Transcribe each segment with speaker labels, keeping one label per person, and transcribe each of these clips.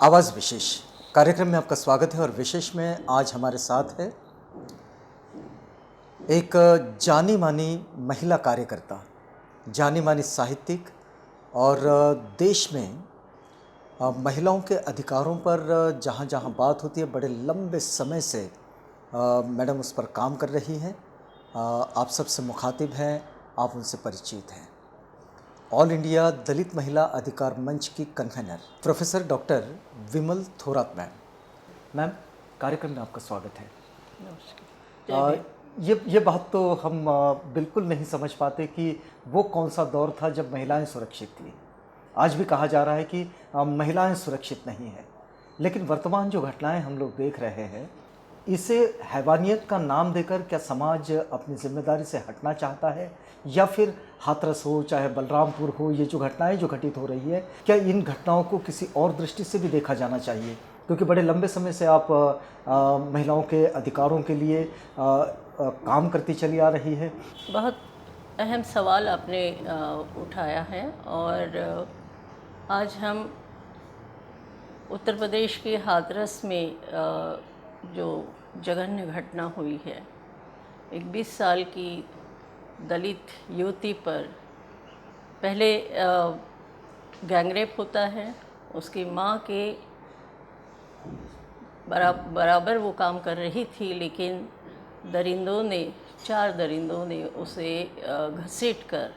Speaker 1: आवाज़ विशेष कार्यक्रम में आपका स्वागत है और विशेष में आज हमारे साथ है एक जानी मानी महिला कार्यकर्ता, जानी मानी साहित्यिक और देश में महिलाओं के अधिकारों पर जहाँ जहाँ बात होती है बड़े लंबे समय से मैडम उस पर काम कर रही हैं। आप सबसे मुखातिब हैं, आप उनसे परिचित हैं। ऑल इंडिया दलित महिला अधिकार मंच की कन्वेनर प्रोफेसर डॉक्टर विमल थोरात मैम, कार्यक्रम में आपका स्वागत है।
Speaker 2: नमस्कार।
Speaker 1: ये बात तो हम बिल्कुल नहीं समझ पाते कि वो कौन सा दौर था जब महिलाएं सुरक्षित थी। आज भी कहा जा रहा है कि महिलाएं सुरक्षित नहीं हैं, लेकिन वर्तमान जो घटनाएं हम लोग देख रहे हैं, इसे हैवानियत का नाम देकर क्या समाज अपनी जिम्मेदारी से हटना चाहता है, या फिर हाथरस हो चाहे बलरामपुर हो, ये जो घटनाएं जो घटित हो रही है, क्या इन घटनाओं को किसी और दृष्टि से भी देखा जाना चाहिए? क्योंकि बड़े लंबे समय से आप महिलाओं के अधिकारों के लिए काम करती चली आ रही है।
Speaker 2: बहुत अहम सवाल आपने उठाया है और आज हम उत्तर प्रदेश के हाथरस में जो जघन्य घटना हुई है, एक 20 साल की दलित युवती पर पहले गैंगरेप होता है। उसकी माँ के बराबर वो काम कर रही थी, लेकिन चार दरिंदों ने उसे घसीट कर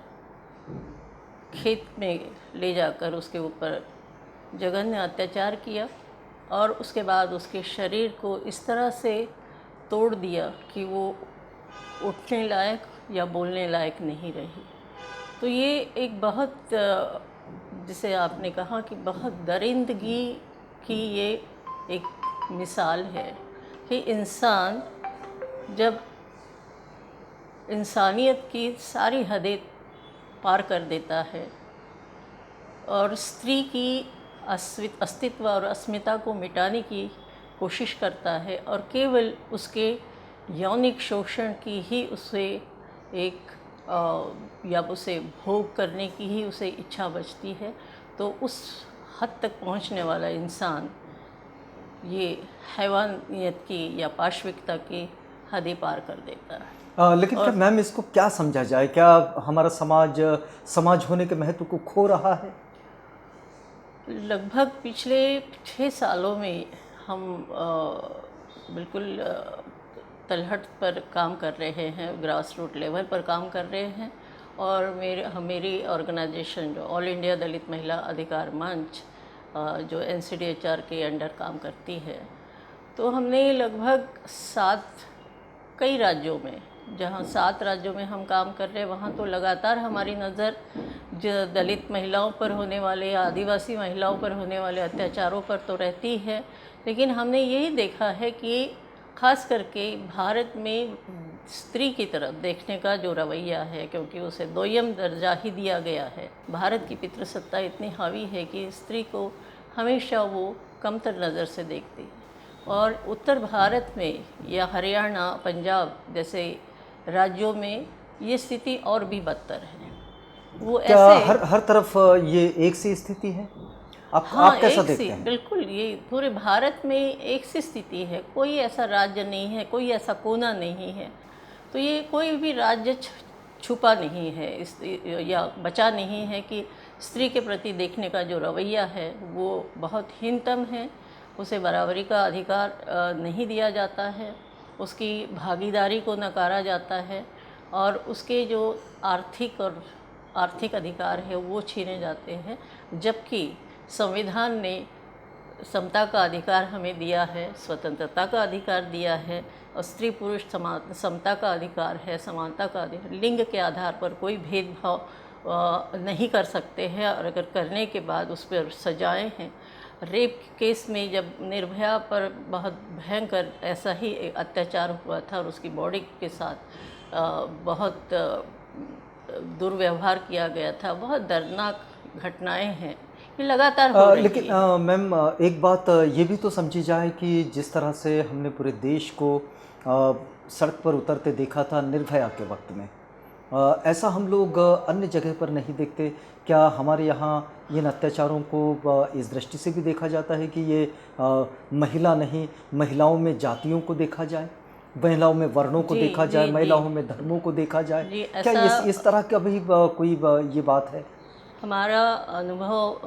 Speaker 2: खेत में ले जाकर उसके ऊपर जघन्य अत्याचार किया और उसके बाद उसके शरीर को इस तरह से तोड़ दिया कि वो उठने लायक या बोलने लायक नहीं रही। तो ये एक बहुत, जिसे आपने कहा कि बहुत दरिंदगी की ये एक मिसाल है कि इंसान जब इंसानियत की सारी हदें पार कर देता है और स्त्री की अस्तित्व और अस्मिता को मिटाने की कोशिश करता है और केवल उसके यौनिक शोषण की ही उसे या उसे भोग करने की ही उसे इच्छा बचती है, तो उस हद तक पहुंचने वाला इंसान ये हैवानियत की या पाशविकता की हदें पार कर देता है।
Speaker 1: लेकिन क्या मैम इसको क्या समझा जाए? क्या हमारा समाज होने के महत्व को खो रहा है?
Speaker 2: लगभग पिछले 6 सालों में हम बिल्कुल तलहट पर काम कर रहे हैं, ग्रास रूट लेवल पर काम कर रहे हैं और मेरी ऑर्गेनाइजेशन जो ऑल इंडिया दलित महिला अधिकार मंच जो NCDHR के अंडर काम करती है, तो हमने लगभग कई राज्यों में, जहाँ 7 राज्यों में हम काम कर रहे हैं, वहाँ तो लगातार हमारी नज़र जो दलित महिलाओं पर होने वाले या आदिवासी महिलाओं पर होने वाले अत्याचारों पर तो रहती है, लेकिन हमने यही देखा है कि खास करके भारत में स्त्री की तरफ देखने का जो रवैया है, क्योंकि उसे दोयम दर्जा ही दिया गया है। भारत की पितृसत्ता इतनी हावी है कि स्त्री को हमेशा वो कमतर नज़र से देखती है और उत्तर भारत में या हरियाणा, पंजाब जैसे राज्यों में ये स्थिति और भी बदतर है। वो
Speaker 1: क्या
Speaker 2: ऐसे
Speaker 1: हर तरफ ये एक सी स्थिति है? आप कैसा देखते हैं?
Speaker 2: बिल्कुल, ये पूरे भारत में एक सी स्थिति है। कोई ऐसा राज्य नहीं है, कोई ऐसा कोना नहीं है, तो ये कोई भी राज्य छुपा नहीं है या बचा नहीं है कि स्त्री के प्रति देखने का जो रवैया है वो बहुत हीनतम है। उसे बराबरी का अधिकार नहीं दिया जाता है, उसकी भागीदारी को नकारा जाता है और उसके जो आर्थिक अधिकार है वो छीने जाते हैं। जबकि संविधान ने समता का अधिकार हमें दिया है, स्वतंत्रता का अधिकार दिया है और स्त्री पुरुष समता का अधिकार है, समानता का अधिकार। लिंग के आधार पर कोई भेदभाव नहीं कर सकते हैं और अगर करने के बाद उस पर सजाएं हैं। रेप केस में जब निर्भया पर बहुत भयंकर ऐसा ही अत्याचार हुआ था और उसकी बॉडी के साथ बहुत दुर्व्यवहार किया गया था, बहुत दर्दनाक घटनाएं हैं, ये लगातार हो रही
Speaker 1: लेकिन मैम एक बात ये भी तो समझी जाए कि जिस तरह से हमने पूरे देश को सड़क पर उतरते देखा था निर्भया के वक्त में, ऐसा हम लोग अन्य जगह पर नहीं देखते। क्या हमारे यहाँ इन अत्याचारों को इस दृष्टि से भी देखा जाता है कि ये महिला नहीं, महिलाओं में जातियों को देखा जाए, महिलाओं में वर्णों को
Speaker 2: जी
Speaker 1: देखा
Speaker 2: जी
Speaker 1: जाए,
Speaker 2: जी
Speaker 1: महिलाओं में धर्मों को देखा जाए?
Speaker 2: जी
Speaker 1: क्या
Speaker 2: ऐसा
Speaker 1: इस तरह का भी कोई ये बात है?
Speaker 2: हमारा अनुभव,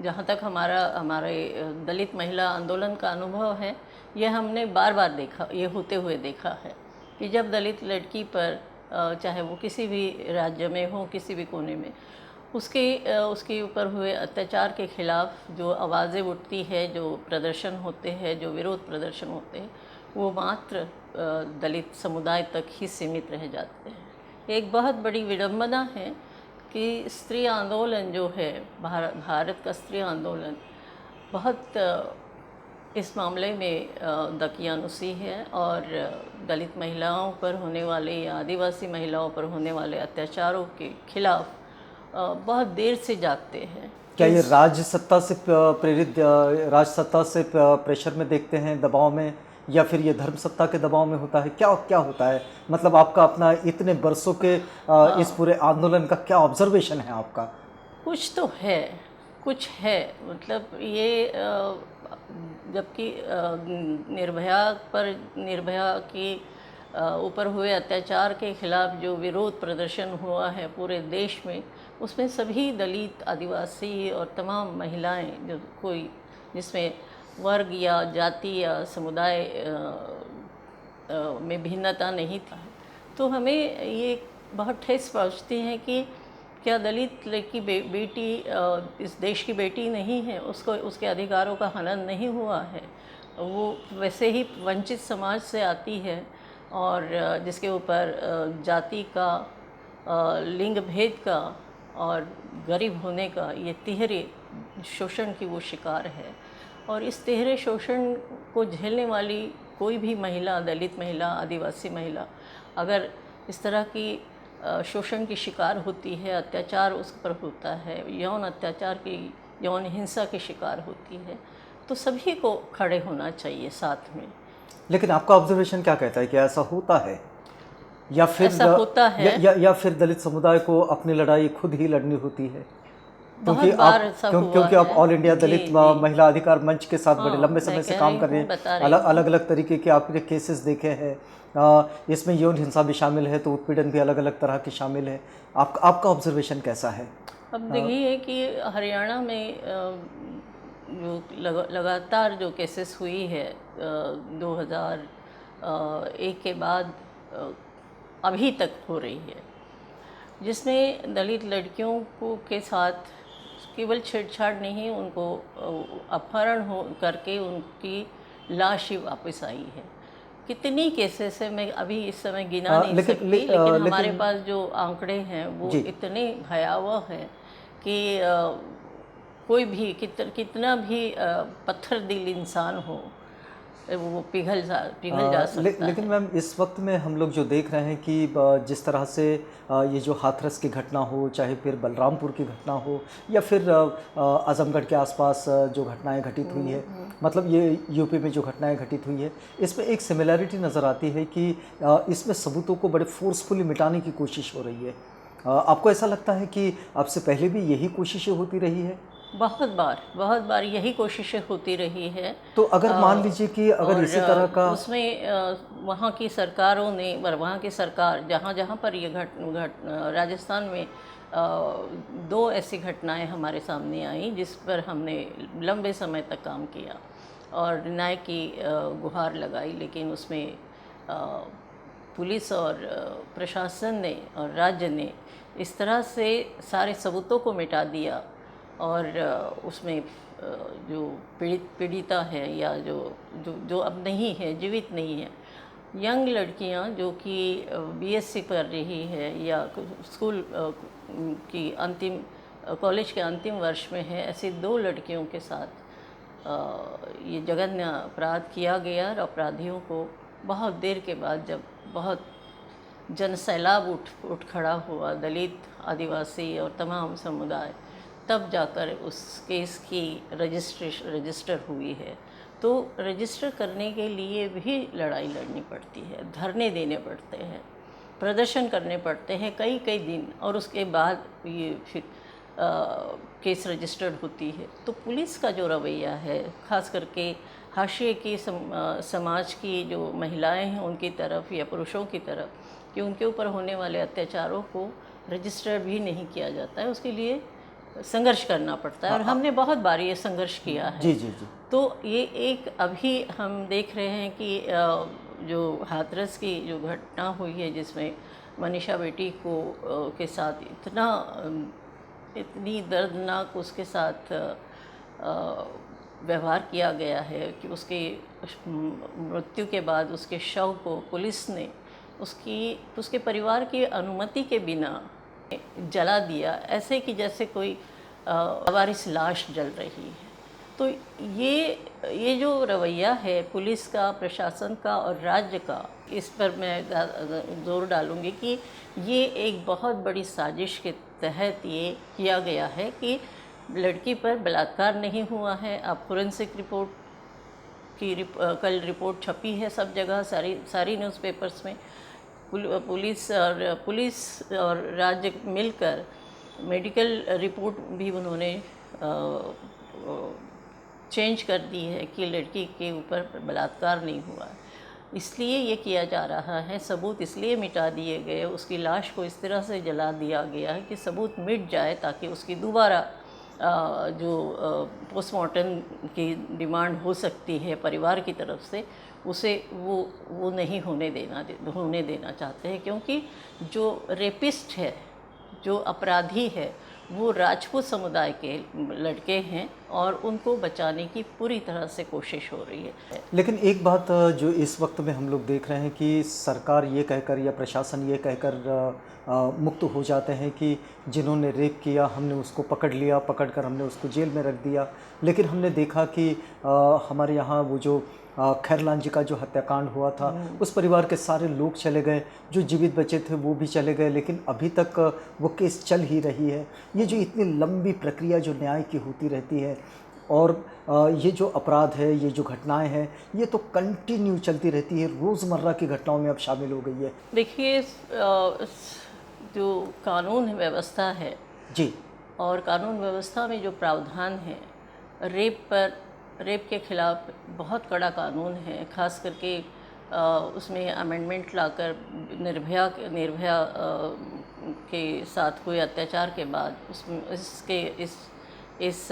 Speaker 2: जहाँ तक हमारा हमारे दलित महिला आंदोलन का अनुभव है, ये हमने बार बार देखा, ये होते हुए देखा है कि जब दलित लड़की पर चाहे वो किसी भी राज्य में हो, किसी भी कोने में, उसके ऊपर हुए अत्याचार के खिलाफ जो आवाज़ें उठती है, जो प्रदर्शन होते हैं, जो विरोध प्रदर्शन होते हैं, वो मात्र दलित समुदाय तक ही सीमित रह जाते हैं। एक बहुत बड़ी विडंबना है कि स्त्री आंदोलन जो है, भारत का स्त्री आंदोलन बहुत इस मामले में दकियानुसी है, और दलित महिलाओं पर होने वाले या आदिवासी महिलाओं पर होने वाले अत्याचारों के खिलाफ बहुत देर से जागते हैं।
Speaker 1: क्या ये राज्य सत्ता से प्रेरित, राज्य सत्ता से प्रेशर में देखते हैं, दबाव में, या फिर ये धर्म सत्ता के दबाव में होता है? क्या क्या होता है? मतलब आपका अपना इतने बरसों के इस पूरे आंदोलन का क्या ऑब्जर्वेशन है आपका?
Speaker 2: कुछ तो है, कुछ है। मतलब ये जबकि निर्भया के ऊपर हुए अत्याचार के खिलाफ जो विरोध प्रदर्शन हुआ है पूरे देश में, उसमें सभी दलित, आदिवासी और तमाम महिलाएं, जो कोई जिसमें वर्ग या जाति या समुदाय में भिन्नता नहीं था, तो हमें ये बहुत ठेस पहुंचती है कि क्या दलित लड़की बेटी इस देश की बेटी नहीं है? उसको उसके अधिकारों का हनन नहीं हुआ है? वो वैसे ही वंचित समाज से आती है, और जिसके ऊपर जाति का, लिंग भेद का और गरीब होने का ये तिहरे शोषण की वो शिकार है। और इस तिहरे शोषण को झेलने वाली कोई भी महिला, दलित महिला, आदिवासी महिला, अगर इस तरह की शोषण की शिकार होती है, अत्याचार उस पर होता है, यौन अत्याचार की, यौन हिंसा की शिकार होती है, तो सभी को खड़े होना चाहिए साथ में।
Speaker 1: लेकिन आपका ऑब्जर्वेशन क्या कहता है कि ऐसा होता है, या फिर
Speaker 2: ऐसा होता है,
Speaker 1: या फिर दलित समुदाय को अपनी लड़ाई खुद ही लड़नी होती है?
Speaker 2: बहुत बार ऐसा हुआ
Speaker 1: क्योंकि आप
Speaker 2: है।
Speaker 1: ऑल इंडिया
Speaker 2: जी,
Speaker 1: दलित
Speaker 2: जी।
Speaker 1: महिला अधिकार मंच के साथ बड़े
Speaker 2: हाँ,
Speaker 1: लंबे
Speaker 2: मैं
Speaker 1: समय से
Speaker 2: कह
Speaker 1: काम
Speaker 2: रही
Speaker 1: कर रहे
Speaker 2: हूँ, बता
Speaker 1: हैं,
Speaker 2: रही हूँ।
Speaker 1: अलग अलग तरीके के आपने केसेस देखे हैं, इसमें यौन हिंसा भी शामिल है, तो उत्पीड़न भी अलग अलग तरह के शामिल है। आपका ऑब्जर्वेशन कैसा है?
Speaker 2: अब देखिए कि हरियाणा में जो लगातार जो केसेस हुई है 2001 के बाद अभी तक हो रही है, जिसमें दलित लड़कियों को के साथ केवल छेड़छाड़ नहीं, उनको अपहरण हो करके उनकी लाश ही वापस आई है। कितनी केसेस है, मैं अभी इस समय गिना नहीं सकती, लेकिन हमारे पास जो आंकड़े हैं वो इतने भयावह हैं कि कोई भी कितना भी पत्थर दिल इंसान हो, वो पिघल जा सकता
Speaker 1: लेकिन
Speaker 2: है।
Speaker 1: मैम, इस वक्त में हम लोग जो देख रहे हैं कि जिस तरह से ये जो हाथरस की घटना हो, चाहे फिर बलरामपुर की घटना हो, या फिर आजमगढ़ के आसपास जो घटनाएं घटित हुई है, मतलब ये यूपी में जो घटनाएं घटित हुई है, इसमें एक सिमिलैरिटी नज़र आती है कि इसमें सबूतों को बड़े फोर्सफुली मिटाने की कोशिश हो रही है। आपको ऐसा लगता है कि आपसे पहले भी यही कोशिशें होती रही है?
Speaker 2: बहुत बार यही कोशिशें होती रही है।
Speaker 1: तो अगर मान लीजिए कि अगर इसी तरह का
Speaker 2: उसमें वहाँ की सरकारों ने, वहाँ की सरकार जहाँ जहाँ पर ये राजस्थान में दो ऐसी घटनाएं हमारे सामने आई जिस पर हमने लंबे समय तक काम किया और न्याय की गुहार लगाई, लेकिन उसमें पुलिस और प्रशासन ने और राज्य ने इस तरह से सारे सबूतों को मिटा दिया, और उसमें जो पीड़िता है या जो अब नहीं है, जीवित नहीं है, यंग लड़कियां जो कि बीएससी कर रही है या स्कूल की अंतिम, कॉलेज के अंतिम वर्ष में है, ऐसी दो लड़कियों के साथ ये जघन्य अपराध किया गया। और अपराधियों को बहुत देर के बाद, जब बहुत जनसैलाब उठ खड़ा हुआ, दलित, आदिवासी और तमाम समुदाय, तब जाकर उस केस की रजिस्टर हुई है। तो रजिस्टर करने के लिए भी लड़ाई लड़नी पड़ती है, धरने देने पड़ते हैं, प्रदर्शन करने पड़ते हैं कई दिन, और उसके बाद ये फिर केस रजिस्टर्ड होती है। तो पुलिस का जो रवैया है, ख़ास करके हाशिए की समाज की जो महिलाएं हैं उनकी तरफ या पुरुषों की तरफ, कि उनके ऊपर होने वाले अत्याचारों को रजिस्टर भी नहीं किया जाता है, उसके लिए संघर्ष करना पड़ता है। और हमने बहुत बार ये संघर्ष किया है।
Speaker 1: जी जी जी।
Speaker 2: तो ये एक अभी हम देख रहे हैं कि जो हाथरस की जो घटना हुई है, जिसमें मनीषा बेटी को के साथ इतनी दर्दनाक उसके साथ व्यवहार किया गया है कि उसके मृत्यु के बाद उसके शव को पुलिस ने उसके परिवार की अनुमति के बिना जला दिया, ऐसे कि जैसे कोई लावारिस लाश जल रही है। तो ये जो रवैया है पुलिस का, प्रशासन का और राज्य का, इस पर मैं जोर डालूँगी कि ये एक बहुत बड़ी साजिश के तहत ये किया गया है कि लड़की पर बलात्कार नहीं हुआ है। आप फोरेंसिक रिपोर्ट की कल रिपोर्ट छपी है सब जगह, सारी न्यूज़पेपर्स में। पुलिस और राज्य मिलकर मेडिकल रिपोर्ट भी उन्होंने चेंज कर दी है कि लड़की के ऊपर बलात्कार नहीं हुआ है। इसलिए ये किया जा रहा है, सबूत इसलिए मिटा दिए गए, उसकी लाश को इस तरह से जला दिया गया है कि सबूत मिट जाए, ताकि उसकी दोबारा जो पोस्टमार्टम की डिमांड हो सकती है परिवार की तरफ से, उसे वो नहीं होने देना चाहते हैं। क्योंकि जो रेपिस्ट है, जो अपराधी है, वो राजपूत समुदाय के लड़के हैं और उनको बचाने की पूरी तरह से कोशिश हो रही है।
Speaker 1: लेकिन एक बात जो इस वक्त में हम लोग देख रहे हैं कि सरकार ये कहकर या प्रशासन ये कहकर मुक्त हो जाते हैं कि जिन्होंने रेप किया हमने उसको पकड़ लिया, पकड़कर हमने उसको जेल में रख दिया। लेकिन हमने देखा कि हमारे यहाँ वो जो खैरलान जी का जो हत्याकांड हुआ था, उस परिवार के सारे लोग चले गए, जो जीवित बचे थे वो भी चले गए, लेकिन अभी तक वो केस चल ही रही है। ये जो इतनी लंबी प्रक्रिया जो न्याय की होती रहती है, और ये जो अपराध है, ये जो घटनाएं हैं, ये तो कंटिन्यू चलती रहती है, रोज़मर्रा की घटनाओं में अब शामिल हो गई है।
Speaker 2: देखिए, जो कानून व्यवस्था है
Speaker 1: जी,
Speaker 2: और कानून व्यवस्था में जो प्रावधान है, रेप के खिलाफ बहुत कड़ा कानून है। खास करके उसमें अमेंडमेंट लाकर निर्भया के साथ हुए अत्याचार के बाद इस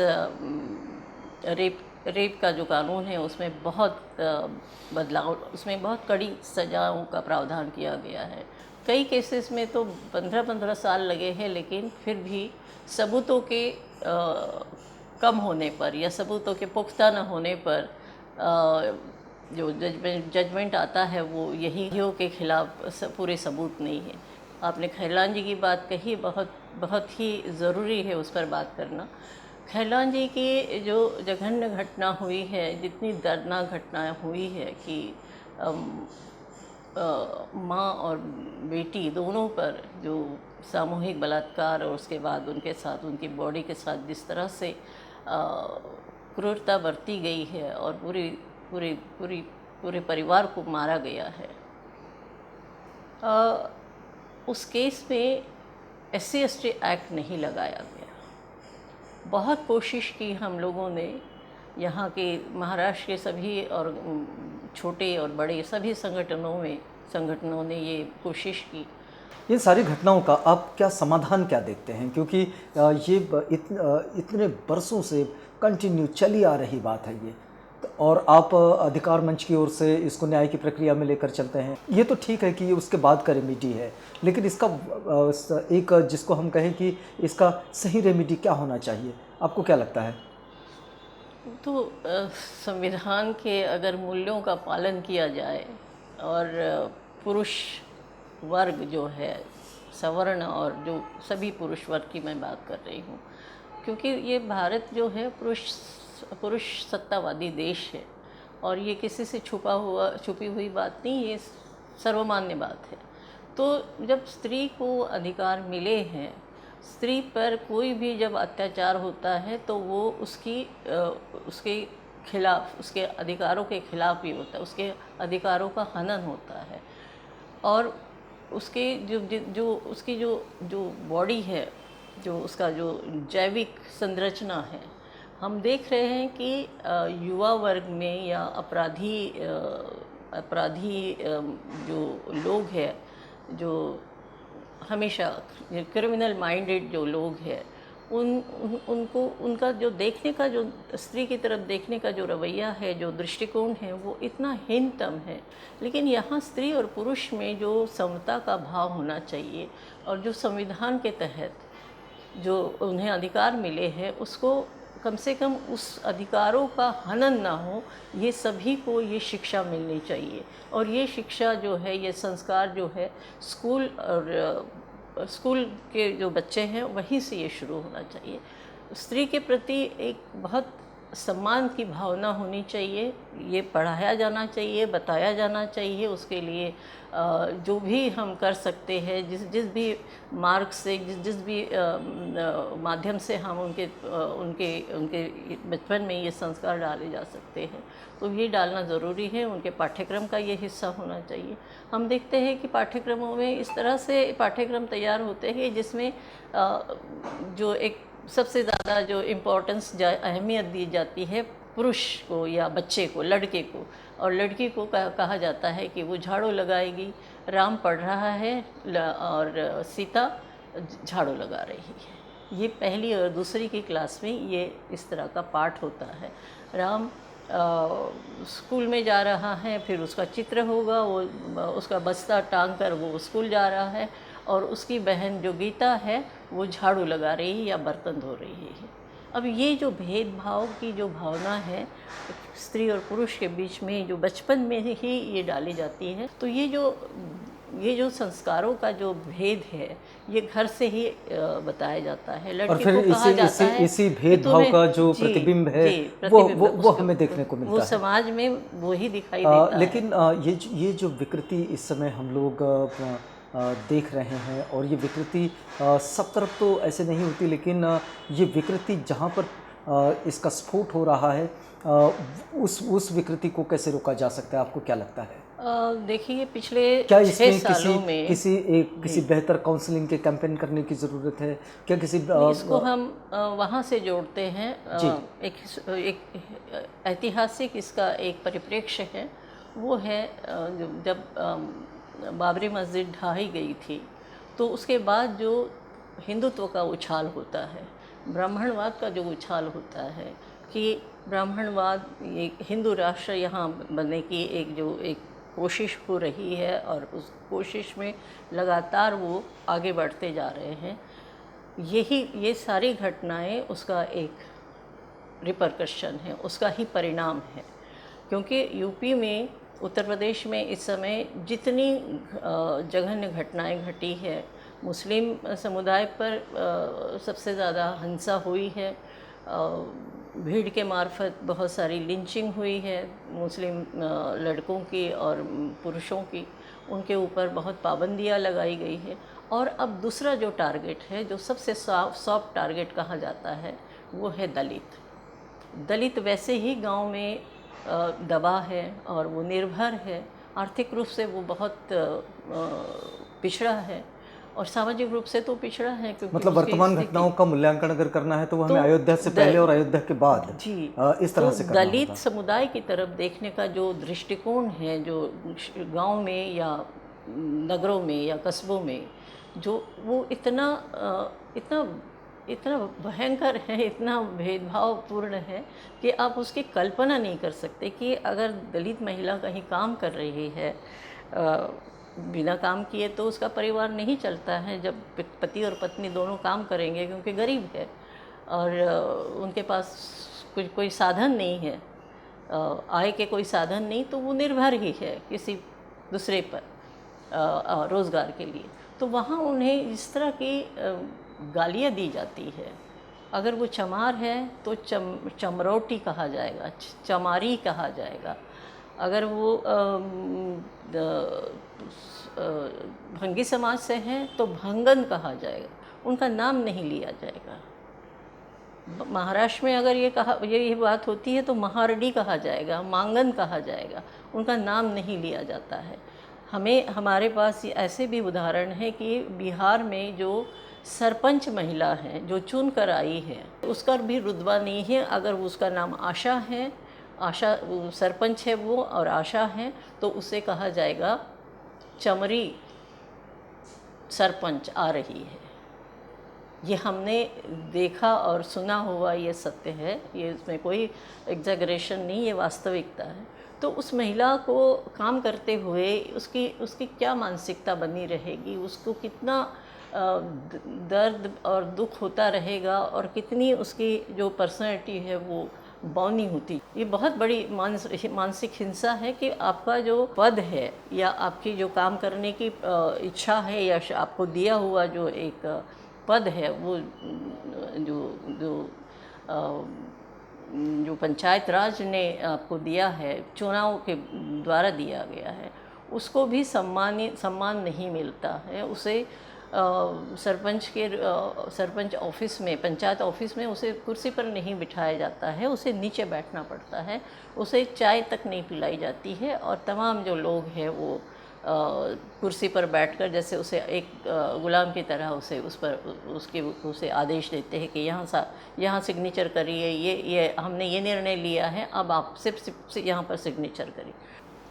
Speaker 2: रेप का जो कानून है उसमें बहुत बदलाव, उसमें बहुत कड़ी सजाओं का प्रावधान किया गया है। कई केसेस में तो 15-15 साल लगे हैं, लेकिन फिर भी सबूतों के कम होने पर या सबूतों के पुख्ता न होने पर जो जजमेंट आता है वो यही के खिलाफ पूरे सबूत नहीं है। आपने खैरलान जी की बात कही, बहुत ही ज़रूरी है उस पर बात करना। खैरलान जी की जो जघन्य घटना हुई है, जितनी दर्दनाक घटना हुई है कि माँ और बेटी दोनों पर जो सामूहिक बलात्कार और उसके बाद उनके साथ उनकी बॉडी के साथ जिस तरह से क्रूरता बरती गई है और पूरे परिवार को मारा गया है। उस केस में SC/ST एक्ट नहीं लगाया गया। बहुत कोशिश की हम लोगों ने, यहाँ के महाराष्ट्र के सभी और छोटे और बड़े सभी संगठनों ने ये कोशिश की।
Speaker 1: इन सारी घटनाओं का आप क्या समाधान क्या देखते हैं? क्योंकि ये इतने बरसों से कंटिन्यू चली आ रही बात है ये, और आप अधिकार मंच की ओर से इसको न्याय की प्रक्रिया में लेकर चलते हैं। ये तो ठीक है कि उसके बाद का रेमेडी है, लेकिन इसका एक जिसको हम कहें कि इसका सही रेमेडी क्या होना चाहिए, आपको क्या लगता है?
Speaker 2: तो संविधान के अगर मूल्यों का पालन किया जाए और पुरुष वर्ग जो है, सवर्ण और जो सभी पुरुष वर्ग की मैं बात कर रही हूँ, क्योंकि ये भारत जो है पुरुष सत्तावादी देश है और ये किसी से छुपी हुई बात नहीं, ये सर्वमान्य बात है। तो जब स्त्री को अधिकार मिले हैं, स्त्री पर कोई भी जब अत्याचार होता है तो वो उसके खिलाफ, उसके अधिकारों के खिलाफ ही होता है, उसके अधिकारों का हनन होता है। और उसके उसकी जो बॉडी है जो उसका जो जैविक संरचना है, हम देख रहे हैं कि युवा वर्ग में या अपराधी जो लोग हैं, जो हमेशा क्रिमिनल माइंडेड जो लोग हैं, उनको उनका जो देखने का, जो स्त्री की तरफ देखने का जो रवैया है, जो दृष्टिकोण है, वो इतना हीनतम है। लेकिन यहाँ स्त्री और पुरुष में जो समता का भाव होना चाहिए और जो संविधान के तहत जो उन्हें अधिकार मिले हैं, उसको कम से कम उस अधिकारों का हनन ना हो, ये सभी को ये शिक्षा मिलनी चाहिए। और ये शिक्षा जो है, ये संस्कार जो है, स्कूल के जो बच्चे हैं वहीं से ये शुरू होना चाहिए। स्त्री के प्रति एक बहुत सम्मान की भावना होनी चाहिए, ये पढ़ाया जाना चाहिए, बताया जाना चाहिए। उसके लिए जो भी हम कर सकते हैं, जिस भी मार्ग से, जिस भी माध्यम से हम उनके बचपन में ये संस्कार डाले जा सकते हैं, तो ये डालना ज़रूरी है। उनके पाठ्यक्रम का ये हिस्सा होना चाहिए। हम देखते हैं कि पाठ्यक्रमों में इस तरह से पाठ्यक्रम तैयार होते हैं जिसमें जो एक सबसे ज़्यादा जो इम्पोर्टेंस, अहमियत दी जाती है पुरुष को या बच्चे को, लड़के को, और लड़की को कहा जाता है कि वो झाड़ू लगाएगी। राम पढ़ रहा है और सीता झाड़ू लगा रही है। ये पहली और दूसरी की क्लास में ये इस तरह का पाठ होता है। राम स्कूल में जा रहा है, फिर उसका चित्र होगा, वो उसका बस्ता टांग कर वो स्कूल जा रहा है, और उसकी बहन जो गीता है वो झाड़ू लगा रही है या बर्तन धो रही है। अब ये जो भेदभाव की जो भावना है स्त्री और पुरुष के बीच में, जो बचपन में ही ये डाली जाती है, तो ये जो संस्कारों का जो भेद है, ये घर से ही बताया जाता है।
Speaker 1: और
Speaker 2: लड़के
Speaker 1: फिर
Speaker 2: को कहा जाता है
Speaker 1: इसी
Speaker 2: कि
Speaker 1: भेदभाव का जो
Speaker 2: जी,
Speaker 1: प्रतिबिंब है,
Speaker 2: जी,
Speaker 1: वो
Speaker 2: प्रतिबिंब
Speaker 1: वो हमें देखने को मिलता
Speaker 2: वो
Speaker 1: है।
Speaker 2: समाज में वो ही दिखाई देता है।
Speaker 1: लेकिन ये जो विकृति इस समय हम लोग देख रहे हैं, और ये विकृति सब तरफ तो ऐसे नहीं होती, लेकिन ये विकृति जहाँ पर इसका स्फोट हो रहा है, उस विकृति को कैसे रोका जा सकता है, आपको क्या लगता है?
Speaker 2: देखिए, पिछले
Speaker 1: क्या
Speaker 2: 6
Speaker 1: इसमें
Speaker 2: सालों में
Speaker 1: किसी बेहतर काउंसलिंग के कैंपेन करने की ज़रूरत है? क्या किसी
Speaker 2: इसको हम वहाँ से जोड़ते हैं। एक ऐतिहासिक इसका एक परिप्रेक्ष्य है, वो है जब बाबरी मस्जिद ढाई गई थी, तो उसके बाद जो हिंदुत्व का उछाल होता है, ब्राह्मणवाद का जो उछाल होता है कि ब्राह्मणवाद, एक हिंदू राष्ट्र यहाँ बनने की एक कोशिश हो रही है, और उस कोशिश में लगातार वो आगे बढ़ते जा रहे हैं। ये सारी घटनाएं उसका एक रिपरकशन है, उसका ही परिणाम है। क्योंकि यूपी में, उत्तर प्रदेश में इस समय जितनी जघन्य घटनाएं घटी है, मुस्लिम समुदाय पर सबसे ज़्यादा हिंसा हुई है, भीड़ के मार्फत बहुत सारी लिंचिंग हुई है मुस्लिम लड़कों की और पुरुषों की, उनके ऊपर बहुत पाबंदियां लगाई गई है। और अब दूसरा जो टारगेट है, जो सबसे सॉफ्ट टारगेट कहा जाता है, वो है दलित वैसे ही गांव में दबा है और वो निर्भर है, आर्थिक रूप से वो बहुत पिछड़ा है, और सामाजिक रूप से तो पिछड़ा है। क्योंकि
Speaker 1: मतलब वर्तमान घटनाओं का मूल्यांकन अगर करना है तो वो हमें अयोध्या से पहले और अयोध्या के बाद
Speaker 2: जी
Speaker 1: इस तरह से करना
Speaker 2: दलित
Speaker 1: होगा।
Speaker 2: समुदाय की तरफ देखने का जो दृष्टिकोण है, जो गांव में या नगरों में या कस्बों में, जो वो इतना भयंकर है, इतना भेदभावपूर्ण है कि आप उसकी कल्पना नहीं कर सकते कि अगर दलित महिला कहीं काम कर रही है, बिना काम किए तो उसका परिवार नहीं चलता है। जब पति और पत्नी दोनों काम करेंगे, क्योंकि गरीब है और उनके पास कोई साधन नहीं है, आय के कोई साधन नहीं, तो वो निर्भर ही है किसी दूसरे पर रोज़गार के लिए। तो वहाँ उन्हें इस तरह की गालियाँ दी जाती है। अगर वो चमार है तो चमरोटी कहा जाएगा, चमारी कहा जाएगा। अगर वो भंगी समाज से हैं तो भंगन कहा जाएगा, उनका नाम नहीं लिया जाएगा। महाराष्ट्र में अगर ये बात होती है तो महारडी कहा जाएगा, मांगन कहा जाएगा, उनका नाम नहीं लिया जाता है। हमारे पास ऐसे भी उदाहरण हैं कि बिहार में जो सरपंच महिला है जो चुन कर आई है, उसका भी रुतबा नहीं है। अगर उसका नाम आशा है, आशा वो सरपंच है वो और आशा है, तो उसे कहा जाएगा चमरी सरपंच आ रही है। ये हमने देखा और सुना हुआ, ये सत्य है, ये इसमें कोई एग्जैगरेशन नहीं, ये वास्तविकता है। तो उस महिला को काम करते हुए उसकी उसकी क्या मानसिकता बनी रहेगी, उसको कितना दर्द और दुख होता रहेगा, और कितनी उसकी जो पर्सनैलिटी है वो बौनी होती। ये बहुत बड़ी मानसिक हिंसा है कि आपका जो पद है या आपकी जो काम करने की इच्छा है या आपको दिया हुआ जो एक पद है, वो जो जो जो पंचायत राज ने आपको दिया है, चुनाव के द्वारा दिया गया है, उसको भी सम्मान नहीं मिलता है। उसे सरपंच ऑफिस में, पंचायत ऑफिस में उसे कुर्सी पर नहीं बिठाया जाता है, उसे नीचे बैठना पड़ता है, उसे चाय तक नहीं पिलाई जाती है, और तमाम जो लोग हैं वो कुर्सी पर बैठकर जैसे उसे एक गुलाम की तरह उसे आदेश देते हैं कि यहाँ सिग्नेचर करिए, ये हमने ये निर्णय लिया है, अब आप सिर्फ यहाँ पर सिग्नेचर करिए।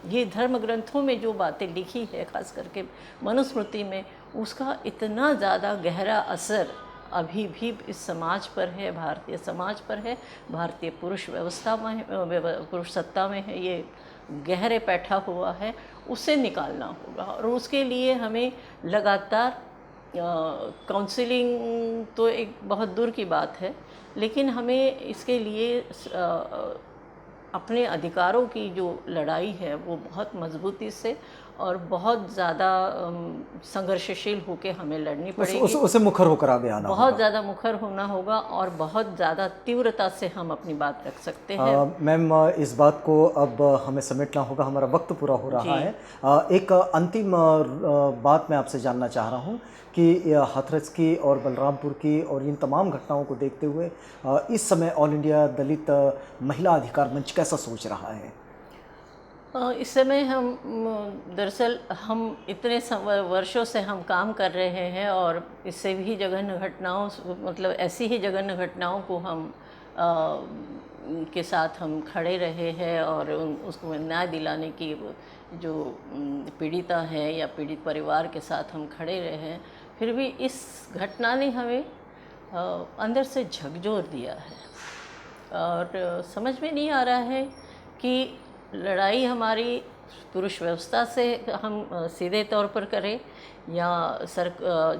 Speaker 2: ये धर्म ग्रंथों में जो बातें लिखी है, खास करके मनुस्मृति में, उसका इतना ज़्यादा गहरा असर अभी भी इस समाज पर है, भारतीय समाज पर है, भारतीय पुरुष व्यवस्था में, पुरुष सत्ता में है, ये गहरे बैठा हुआ है। उसे निकालना होगा, और उसके लिए हमें लगातार काउंसलिंग तो एक बहुत दूर की बात है, लेकिन हमें इसके लिए अपने अधिकारों की जो लड़ाई है वो बहुत मजबूती से और बहुत ज़्यादा संघर्षशील होकर हमें लड़नी पड़ेगी।
Speaker 1: उसे मुखर होकर आगे आना होगा,
Speaker 2: बहुत ज़्यादा मुखर होना होगा, और बहुत ज़्यादा तीव्रता से हम अपनी बात रख सकते हैं।
Speaker 1: मैम, इस बात को अब हमें समेटना होगा, हमारा वक्त पूरा हो रहा है। एक अंतिम बात मैं आपसे जानना चाह रहा हूँ कि हाथरस की और बलरामपुर की और इन तमाम घटनाओं को देखते हुए इस समय ऑल इंडिया दलित महिला अधिकार मंच कैसा सोच रहा है?
Speaker 2: इस समय हम दरअसल हम इतने वर्षों से हम काम कर रहे हैं, और इससे भी जघन्य घटनाओं, मतलब ऐसी ही जघन्य घटनाओं को हम के साथ हम खड़े रहे हैं, और उसको न्याय दिलाने की जो पीड़िता है या पीड़ित परिवार के साथ हम खड़े रहे हैं। फिर भी इस घटना ने हमें अंदर से झकझोर दिया है, और समझ में नहीं आ रहा है कि लड़ाई हमारी पुरुष व्यवस्था से हम सीधे तौर पर करें, या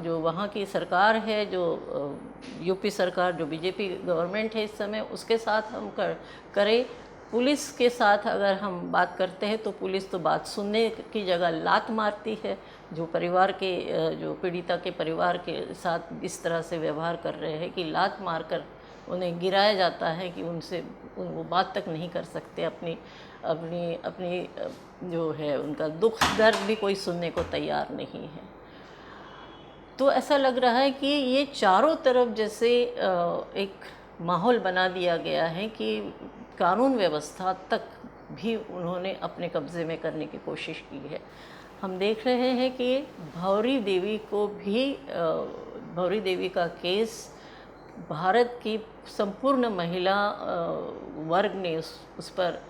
Speaker 2: जो वहाँ की सरकार है, जो यूपी सरकार, जो बीजेपी गवर्नमेंट है इस समय, उसके साथ हम करें। पुलिस के साथ अगर हम बात करते हैं तो पुलिस तो बात सुनने की जगह लात मारती है। जो परिवार के जो पीड़िता के परिवार के साथ इस तरह से व्यवहार कर रहे हैं कि लात मारकर उन्हें गिराया जाता है कि उनसे वो बात तक नहीं कर सकते, अपनी अपनी अपनी जो है उनका दुख दर्द भी कोई सुनने को तैयार नहीं है। तो ऐसा लग रहा है कि ये चारों तरफ जैसे एक माहौल बना दिया गया है कि कानून व्यवस्था तक भी उन्होंने अपने कब्ज़े में करने की कोशिश की है। हम देख रहे हैं कि भौरी देवी को भी भौरी देवी का केस भारत की संपूर्ण महिला वर्ग ने उस पर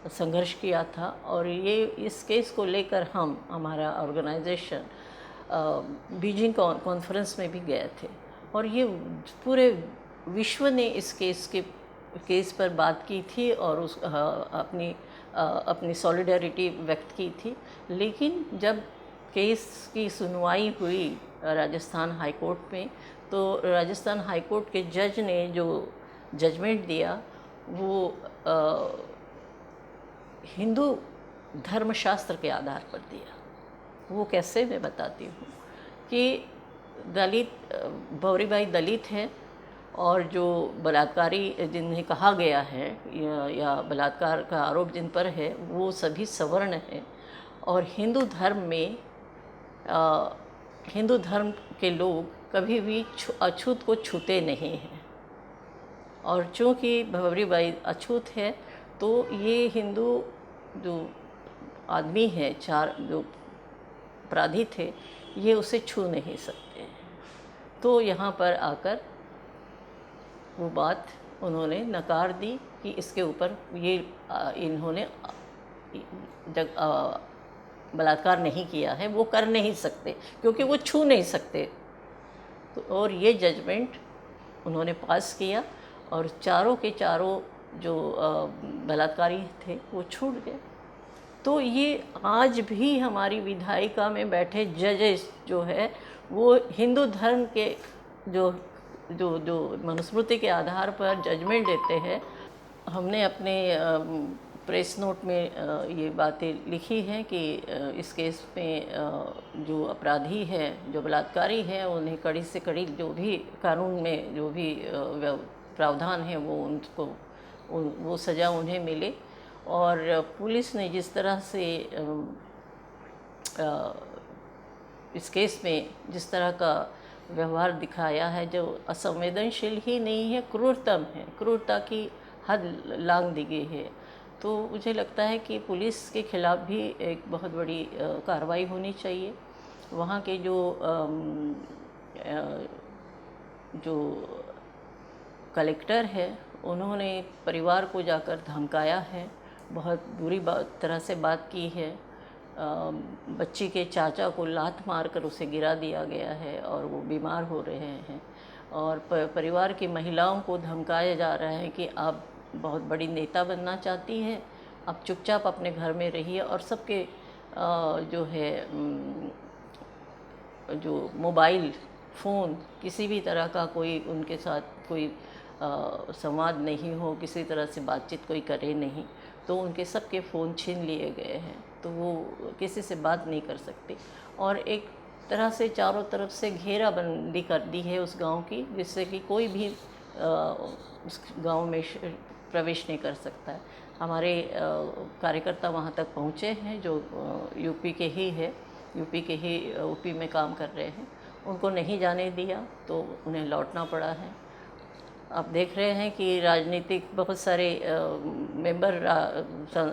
Speaker 2: संघर्ष किया था, और ये इस केस को लेकर हमारा ऑर्गेनाइजेशन बीजिंग कॉन्फ्रेंस में भी गए थे, और ये पूरे विश्व ने इस केस पर बात की थी और अपनी सॉलिडारिटी व्यक्त की थी। लेकिन जब केस की सुनवाई हुई राजस्थान हाई कोर्ट में, तो राजस्थान हाई कोर्ट के जज ने जो जजमेंट दिया वो हिंदू धर्मशास्त्र के आधार पर दिया। वो कैसे, मैं बताती हूँ कि भौरीबाई दलित है, और जो बलात्कारी जिन्हें कहा गया है या बलात्कार का आरोप जिन पर है वो सभी सवर्ण हैं, और हिंदू धर्म के लोग कभी भी अछूत को छूते नहीं हैं, और चूँकि भौरीबाई अछूत है तो ये हिंदू जो आदमी है, चार जो अपराधी थे, ये उसे छू नहीं सकते हैं। तो यहाँ पर आकर वो बात उन्होंने नकार दी कि इसके ऊपर ये इन्होंने बलात्कार नहीं किया है, वो कर नहीं सकते क्योंकि वो छू नहीं सकते। तो और ये जजमेंट उन्होंने पास किया और चारों के चारों जो बलात्कारी थे वो छूट गए। तो ये आज भी हमारी विधायिका में बैठे जजेस जो है वो हिंदू धर्म के जो जो जो मनुस्मृति के आधार पर जजमेंट देते हैं। हमने अपने प्रेस नोट में ये बातें लिखी हैं कि इस केस में जो अपराधी हैं, जो बलात्कारी हैं, उन्हें कड़ी से कड़ी जो भी कानून में जो भी प्रावधान है वो उनको वो सज़ा उन्हें मिले। और पुलिस ने जिस तरह से इस केस में जिस तरह का व्यवहार दिखाया है, जो असंवेदनशील ही नहीं है, क्रूरतम है, क्रूरता की हद लांघ दी गई है। तो मुझे लगता है कि पुलिस के खिलाफ भी एक बहुत बड़ी कार्रवाई होनी चाहिए। वहाँ के जो कलेक्टर है उन्होंने परिवार को जाकर धमकाया है, बहुत बुरी तरह से बात की है। बच्ची के चाचा को लात मारकर उसे गिरा दिया गया है और वो बीमार हो रहे हैं। और परिवार की महिलाओं को धमकाया जा रहा है कि आप बहुत बड़ी नेता बनना चाहती है, आप चुपचाप अपने घर में रहिए और सबके जो है जो मोबाइल फ़ोन किसी भी तरह का कोई उनके साथ कोई संवाद नहीं हो, किसी तरह से बातचीत कोई करे नहीं, तो उनके सबके फ़ोन छीन लिए गए हैं, तो वो किसी से बात नहीं कर सकते। और एक तरह से चारों तरफ से घेराबंदी कर दी है उस गांव की, जिससे कि कोई भी उस गांव में प्रवेश नहीं कर सकता है। हमारे कार्यकर्ता वहां तक पहुंचे हैं जो यूपी के ही यूपी में काम कर रहे हैं, उनको नहीं जाने दिया तो उन्हें लौटना पड़ा है। आप देख रहे हैं कि राजनीतिक बहुत सारे मेंबर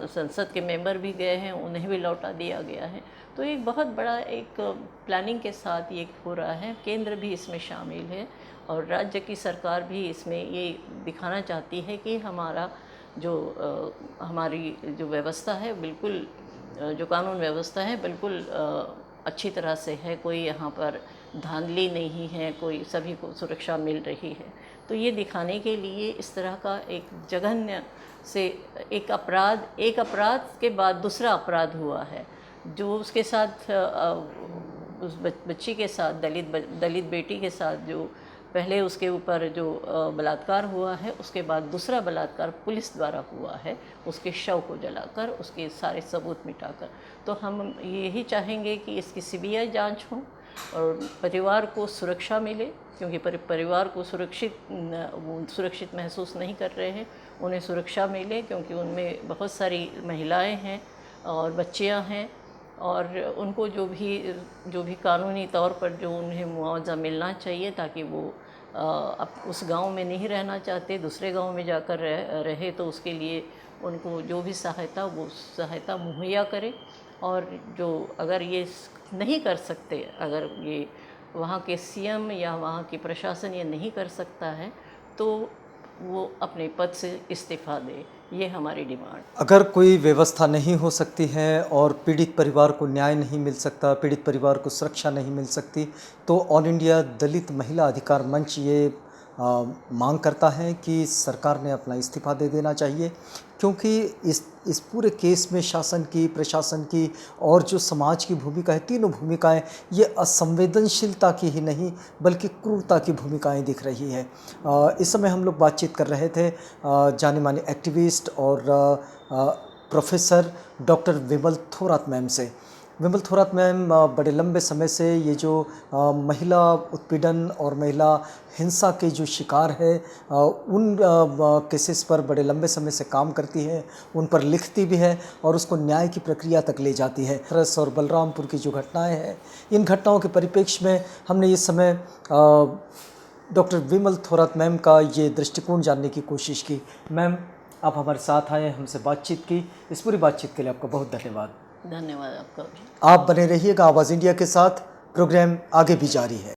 Speaker 2: संसद के मेंबर भी गए हैं, उन्हें भी लौटा दिया गया है। तो एक बहुत बड़ा एक प्लानिंग के साथ ये हो रहा है। केंद्र भी इसमें शामिल है और राज्य की सरकार भी इसमें ये दिखाना चाहती है कि हमारी जो व्यवस्था है बिल्कुल, जो कानून व्यवस्था है बिल्कुल अच्छी तरह से है, कोई यहाँ पर धांधली नहीं है, कोई सभी को सुरक्षा मिल रही है। तो ये दिखाने के लिए इस तरह का एक जघन्य से एक अपराध के बाद दूसरा अपराध हुआ है, जो उसके साथ उस बच्ची के साथ दलित बेटी के साथ जो पहले उसके ऊपर जो बलात्कार हुआ है, उसके बाद दूसरा बलात्कार पुलिस द्वारा हुआ है, उसके शव को जलाकर, उसके सारे सबूत मिटाकर। तो हम यही चाहेंगे कि इसकी सीबीआई जांच हो और परिवार को सुरक्षा मिले, क्योंकि परिवार को सुरक्षित महसूस नहीं कर रहे हैं। उन्हें सुरक्षा मिले क्योंकि उनमें बहुत सारी महिलाएं हैं और बच्चियां हैं, और उनको जो भी कानूनी तौर पर जो उन्हें मुआवजा मिलना चाहिए, ताकि वो अब उस गांव में नहीं रहना चाहते, दूसरे गांव में जाकर रहे, तो उसके लिए उनको जो भी सहायता मुहैया करे। और जो अगर ये नहीं कर सकते, अगर ये वहाँ के सीएम या वहाँ की प्रशासन ये नहीं कर सकता है, तो वो अपने पद से इस्तीफ़ा दे। ये हमारी डिमांड।
Speaker 1: अगर कोई व्यवस्था नहीं हो सकती है और पीड़ित परिवार को न्याय नहीं मिल सकता, पीड़ित परिवार को सुरक्षा नहीं मिल सकती, तो ऑल इंडिया दलित महिला अधिकार मंच ये मांग करता है कि सरकार ने अपना इस्तीफ़ा दे देना चाहिए, क्योंकि इस पूरे केस में शासन की, प्रशासन की और जो समाज की भूमिका है, तीनों भूमिकाएं ये असंवेदनशीलता की ही नहीं बल्कि क्रूरता की भूमिकाएं दिख रही है। इस समय हम लोग बातचीत कर रहे थे जाने माने एक्टिविस्ट और प्रोफेसर डॉक्टर विमल थोरात मैम से। विमल थोरात मैम बड़े लंबे समय से ये जो महिला उत्पीड़न और महिला हिंसा के जो शिकार है उन केसेस पर बड़े लंबे समय से काम करती है, उन पर लिखती भी है और उसको न्याय की प्रक्रिया तक ले जाती है। हाथरस और बलरामपुर की जो घटनाएं हैं, इन घटनाओं के परिप्रेक्ष्य में हमने इस समय डॉक्टर विमल थोरात मैम का ये दृष्टिकोण जानने की कोशिश की। मैम, आप हमारे साथ आए, हमसे बातचीत की, इस पूरी बातचीत के लिए आपका बहुत धन्यवाद।
Speaker 2: धन्यवाद आपका भी।
Speaker 1: आप बने रहिएगा आवाज़ इंडिया के साथ, प्रोग्राम आगे भी जारी है।